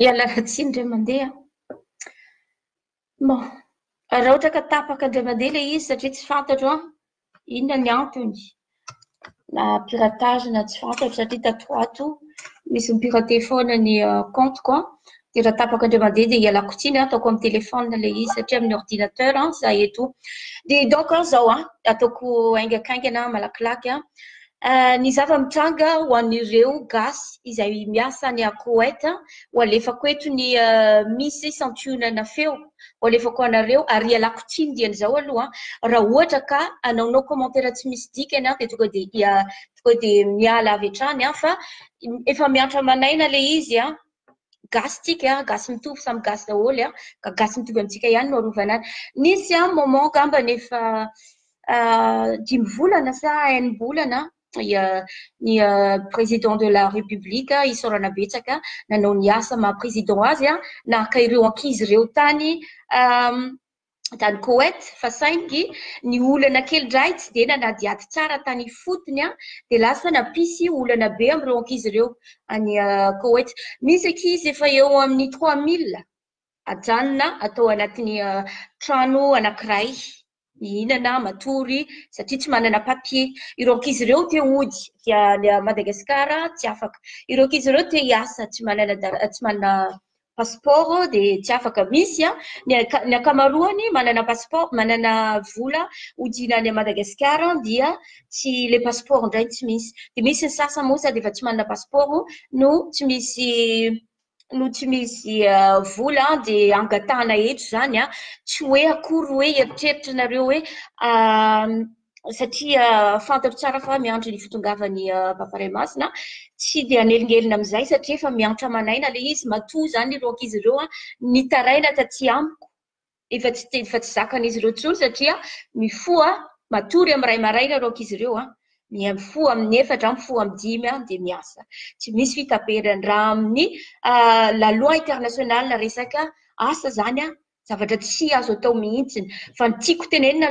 Ialatsiny indray mandeha. Bon, raha ohatra ka tapaka indray mandeha ilay izy satria tsy fantatro inona ny antony na piratage na tsy fantatro satria tato ato misy mipirater foana ny compte dia raha tapaka indray mandeha dia ialako tsiny ataoko amin'ny téléphone ilay izy satria amin'ny ordinateur za eto dia donc zao ataoko aingakaingana malakilaky ny zava-mitranga ho an'ireo gasy izay miasa any Koweït ho alefako eto ny misy santionana feo ho alefako anareo ary ialako tsiny dian'izao aloha raha ohatra ka anaonao commentaire tsy misy dikany dia tonga dia miala avy hatrany fa efa miantra manaina ilay izy gasy tika gasy mitovy samy gasy daholo ka gasy mitovy amintsika ihany no arovana any. Nisy moment gambany efa 5 volana sa 4 bolana ny président de la république isorana betsaka nanao ny asa maha président azy nahaka ireo ankizy ireo tany Koweït fa saingy ny olana kely indray tsy dia nanadiady tsara tany fotony dia lasa nampisy olana be amin'ireo ankizy ireo any Koweït. Misy ankizy efa eo amin'ny 3000 ajanona atao anatin'ny trano anankiray mihinana matory satria tsy manana papier. Ireo ankizy ireo te hody dia Madagasikara tsy afaka. Ireo ankizy ireo te hiasa tsy manana passeport dia tsy afaka. Misy ny ankamaroany manana passeport manana vola hodiana any Madagasikara dia tsy le passeport indray tsy misy. Dia misy ny sasany moa sady efa tsy manana passeport no tsy misy vola dia angatahana eto zany tsy hoe akory hoe eritreritra nareo hoe satria fantatro tsara fa miandry ny fitongavany Baba Raimasina tsy dia anelingelina amin'izay satria efa miantra manaina ilay izy matoa zany ireo ankizy ireo ny taraina taty amiko efa tsy zakan'izy ireo tsony satria mifoa matory amin'ny ray maraina ireo ankizy ireo mifoa amin'ny 4 mifoa amin'ny 5 dia miasa tsy misy fitaperana raha amin'ny la loi internationale resaka asa zany zavatra tsy azo atao mihitsiny fa ny tiako tenenina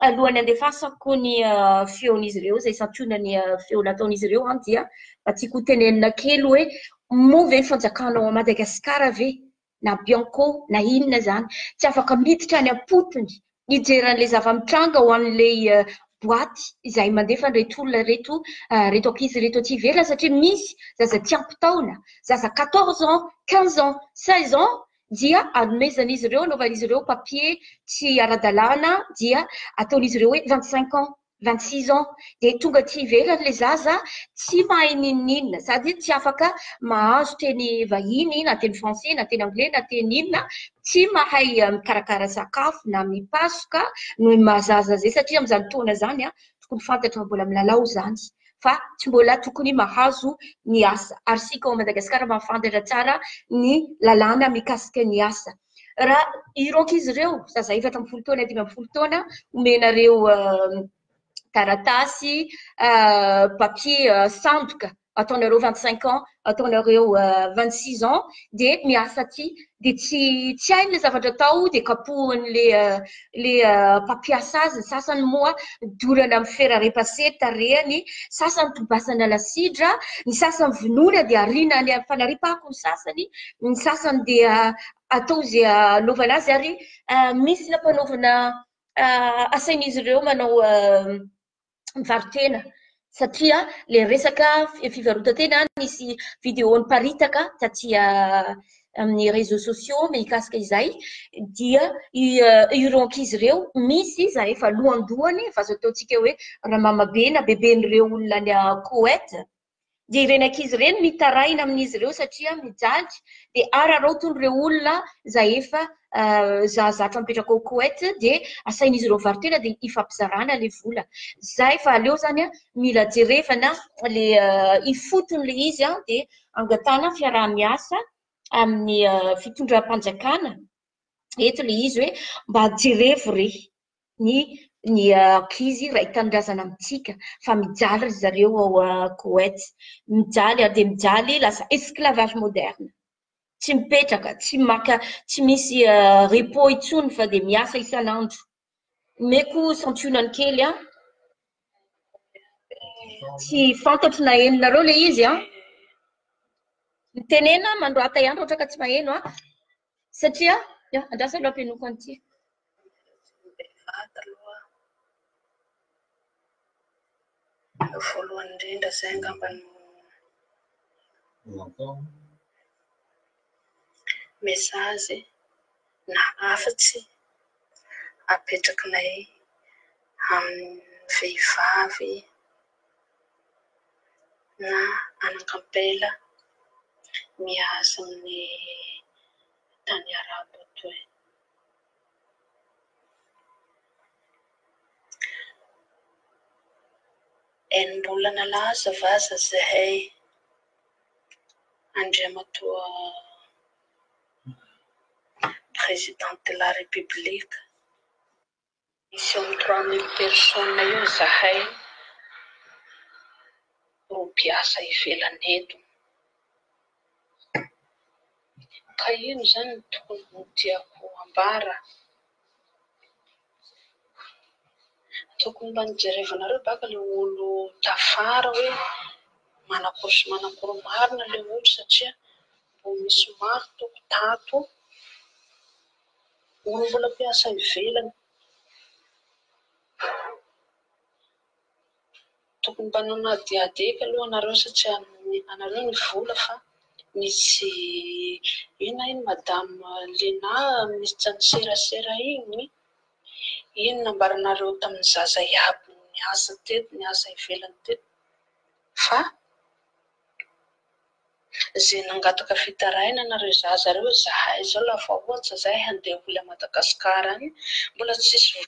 alohan'ny andefasako ny feon'izy ireo izay santionany feo nataon'izy ireo dia mba tiako tenenina kely hoe moa ve fanjakanao a Madagasikara ve na Bianco na inona zany tsy afaka miditra any ampotony hijeran'ilay zava-mitranga ho an'ilay boaty izay mandefa an'ireto olona reto ankizy reto aty ivelany satria misy zaza tsy ampy taona zaza 14 ans 15 ans 16 ans dia anomezan'izy ireo anaovan'izy ireo papier tsy ara-dalàna dia ataon'izy ireo hoe 25 ans 26 ans dia tonga ty ivelany le zaza tsy mahay ninina sady tsy afaka mahazo teny vahiny na teny français na teny anglais na teny inona tsy mahay mikarakara sakafo na mipasoka no mahazaza zay satria amin'izany taona zany tokony fantatra mbola milalao zany fa tsy mbola tokony mahazo ny asa ary sika ao Madagasikara mahafantatra tsara ny lalàna mikasika ny asa. Raha ireo ankizy ireo zaza 17 taona 18 taona omenareo taratasy papier sandoka ataonareo 25 ans ataonareo 26 ans dia miasa aty dia tsy hainy le zavatra atao dia kapohan'le mpampiasa azy sasany moa dorana amin'ny fer à repasser tarehany sasany tobasana lasidra ny sasany vonoina dia arina ny fanaripahako ny sasany dia atao izay anaovana azy ary misy nampanaovana asain'izy ireo manao mivarotena satria le resaka fivarotantena nisy vidéo niparitaka taty amin'ny réseaux sociaux mikasika izay dia ireo ankizy ireo misy izy efa lohandohany fa azo ataontsika hoe ramamabe na beben'ireo olona any Koweït dia ireny ankizy ireny mitaraina amin'izy ireo satria mijaly dia araroton'ireo olona izay efa zahazatra mipetraka ao Koweït dia asain'izy ireo varotena dia hifampizarana le vola zay fa aleo zany mila jerevana le ifoton'le izy dia angatana fiaraha-miasa amin'ny fitondram-panjakana eto le izy hoe mba jerevo re ny ankizy ray tanindrazana amintsika fa mijaly ry zareo ao Koweït mijaly dia mijaly lasa esclavage moderne tsy mipetraka tsy misy repos intsony fa dia miasa isan'andro meko santionany kely tsy fantatro na heninareo le izy tenena mandroata ihany ohatra ka tsy maheno a satria andrasa aloha ampianoko an'ity bevata aloha voalohany indrindra zay angamba no mesazy na afatsy apetrakinay amin'ny vehivavy na anakampela miasa amin'ny tany arabo atoy. Enim-bolana lasa vasa zahay andriamatoa président de la république misy amin'ny 3000 personnes io zahay ro mpiasa ivelany eto. Ka ino zany ny tokony ho tiako ambara? Tokony mba nijerevanareo baka le olo tafara hoe manakory sy manakory marina le olo satria mbo misy maro toko tato olo mbola mpiasa ivelany. Tokony mba nanadiadeka aloha anareo satria anareo ny vola fa misy ina iny madame Lena misy tsanisera igny iny nambaranareo tamin'ny zaza iaby niasa teto niasa ivelany teto fa zay nangataka fitaraina nareo zaza reo zahay zao lafa ohatsa zahay handeha hola Madagasikara any mbola tsisy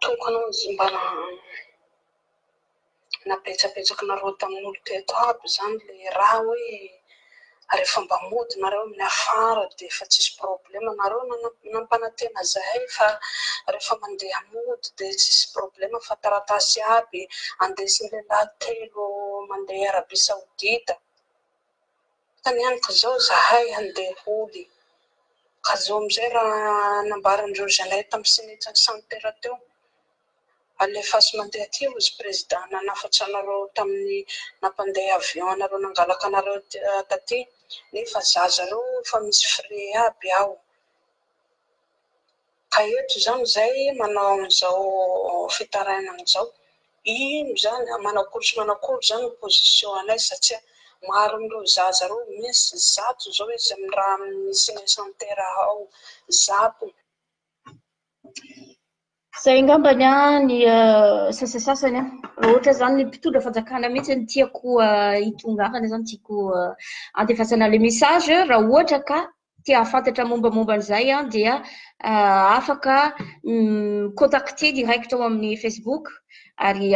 tokony mba napetrapetraky nareo tamin'olo teto aby zany le raha hoe rehefa mba mody nareo amin'ny afara dia efa tsisy problème nareo nampanantena zahay fa rehefa mandeha mody dia tsisy problème fa taratasy aby andesin'ny lehilahy telo mandeha Arabia Saodita ka nianaka zao zahay handeha holy ka zao amizay raha nambarandreo zanay tamin'ny sinisany santera teo alefasy mandeha aty izy président nanafatra anareo tamin'ny nampandeha avion anareo nangalaka anareo taty nefa zaza reo fa misy frais aby ao. Ka eto zany zay manao amizao fitaraina amizao ino zany manakory sy manakory zany ny position anay satria maro amindreo zaza reo misy zato zao izy amin'ny raha misy santera ao zato. Zay angambany ny sasasasany raha ohatra zany ny mpitondra fanjakana mihitsy ny tiako hitongafana zany tiako andefasana le message raha ohatra ka tia afantatra mombamomba an'izay dia afaka contacter direct ao amin'ny Facebook ary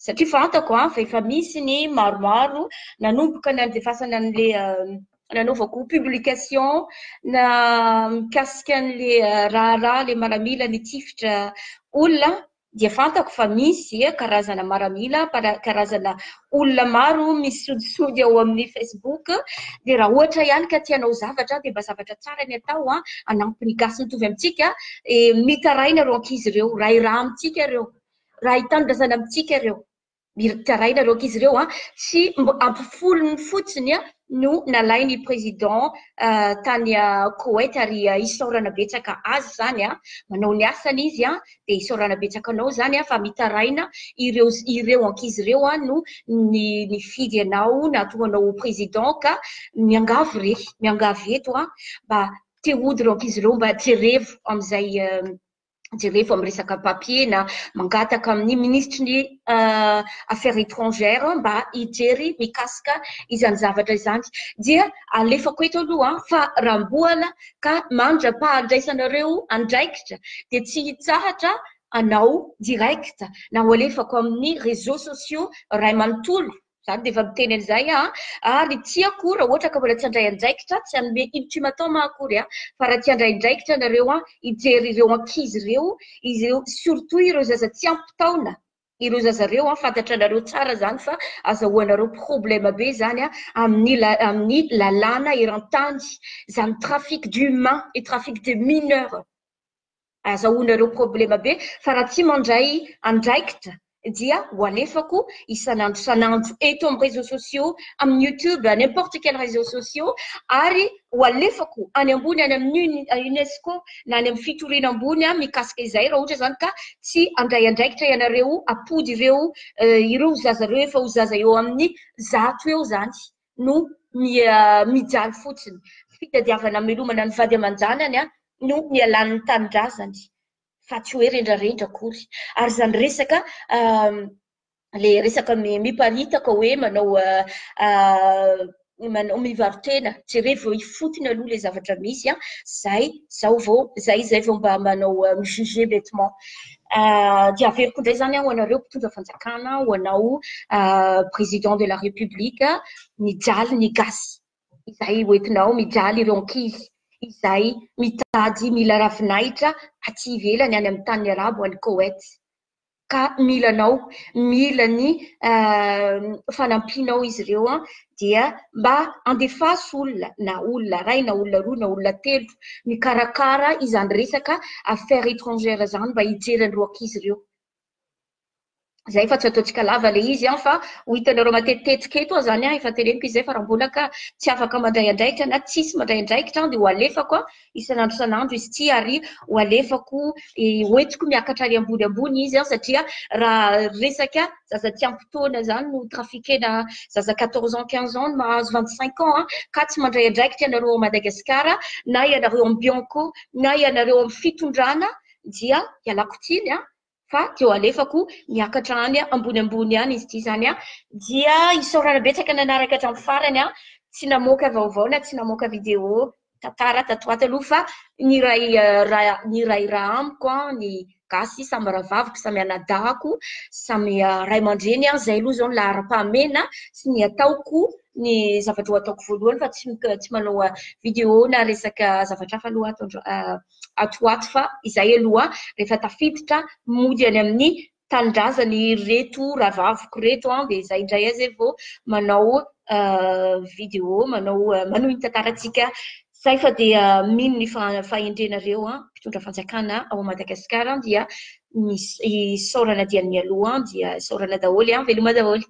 satria fantako fa efa misy ny maromaro nanomboka ny andefasana an'le nanaovako publication na mikasika an'le raharaha le maramila ny tifitra olona dia fantako fa misy karazana maramila karazana olona maro misodisody ao amin'ny Facebook dia raha ohatra ihany ka tianao zavatra dia mba zavatra tsara ny atao anampy ny gasy mitovy amintsika mitaraina reo ankizy ireo raha iraha amintsika ireo raha hitandrasana amintsika ireo mitaraina reo ankizy ireo sy ampifolony fotsiny no nalainy président tany Koweït ary isaorana betsaka azy zany manao ny asany izy dia isaorana betsaka anao zany fa mitaraina ireo ankizy ireo no ny fidy anao na tonganao président ka miangavy eto mba te hody ireo ankizy ireo mba jerevo amizay jerevo amin'ny resaka papier na mangataka amin'ny ministre ny affaires étrangères mba hijery mikasika izany zavatra izany dia alefako eto aloha fa ramboana ka mandra-pahandraisanareo andraikitra dia tsy hitsahatra anao direct na ho alefako amin'ny réseaux sociaux ray manontolo zany dia efa miteny an'izay ary tiako raha ohatra ka mbola tsy handray andraikitra tsy hanome intima tao mahakory fa raha tsy handray andraikitra nareo hijery ireo ankizy ireo surtout ireo zaza tsy ampy taona ireo zaza ireo fantatra anareo tsara zany fa azahoanareo problème be zany amin'ny lalàna eran-tany zany trafic d'humain et trafic de mineurs azahoanareo problème be fa raha tsy mandray andraikitra dia ho alefako isanandro eto amin'ny réseaux sociaux, amin'ny YouTube, n'importe quel réseaux sociaux, ary ho alefako any ambony any amin'ny UNESCO na any amin'ny fitoriana ambony mikasika izay raha ohatra zany ka tsy andray andraikitra ianareo apody ireo ireo zaza reo efa ho zaza eo amin'ny 100 eo zany no mijaly fotsiny fitadiavana melomana ny vady aman-janany no mialan'ny tanindrazany fa tsy hoe rendrarendra akory ary zany resaka le resaka miparitaka hoe manao mivarotena jereo ifotony aloha le zavatra misy zay vao mba manao mijuger bêtement dia averiko indray zany ho anareo mpitondra fanjakana ho anao président de la république mijaly ny gasy izay hoentinao mijaly ireo ankizy izay mitady mila ravinahitra aty ivelany any amin'ny tany arabo any Koweït ka milanao mila ny fanampianao izy ireo dia mba andefasy olona na olona ray na olona roa na olona telo mikarakara izany resaka affaires étrangères zany mba hijeran'ireo ankizy ireo zay fa tsy ataontsika lava le izy fa ho hitanareo matetitetika eto zany efa teneniko izay fa raha mbola ka tsy afaka mandray andraikitra na tsisy mandray andraikitra dia ho alefako isanandro isanandro izy ty ary ho alefako hoentiko miakatra ary ambony izy satria raha resaka zaza tsy ampy-taona zany no trafikena zaza 14 ans 15 ans mahazo 25 ans ka tsy mandray andraikitra ianareo Madagasikara na ianareo amin'ny Bianco na ianareo amin'ny fitondrana dia ialako tiny fa teo alefako miakatra any ambony any izy ty zany dia isaorana betsaka nanaraka hatramin'ny farany tsy namoaka vaovao na tsy namoaka vidéo tantara tatoato aloha fa ny ray raha amiko ny gasy samy rahavaviko samy anadahako samy ray aman-dreny zay aloha zao ny lahara-pahamena sy ny ataoko ny zavatra ho ataoko voalohany fa tsy manao vidéo na resaka zavatra hafa aloha atoato fa izay aloha rehefa tafiditra mody any amin'ny tanindrazany reto rahavaviko reto dia izay indray azy vao manao vidéo manao ny tantarantsika zay fa dia mino ny fahendrenareo mpitondra fanjakana ao Madagasikara dia isaorana dia ny aloha dia isaorana daholo veloma daholo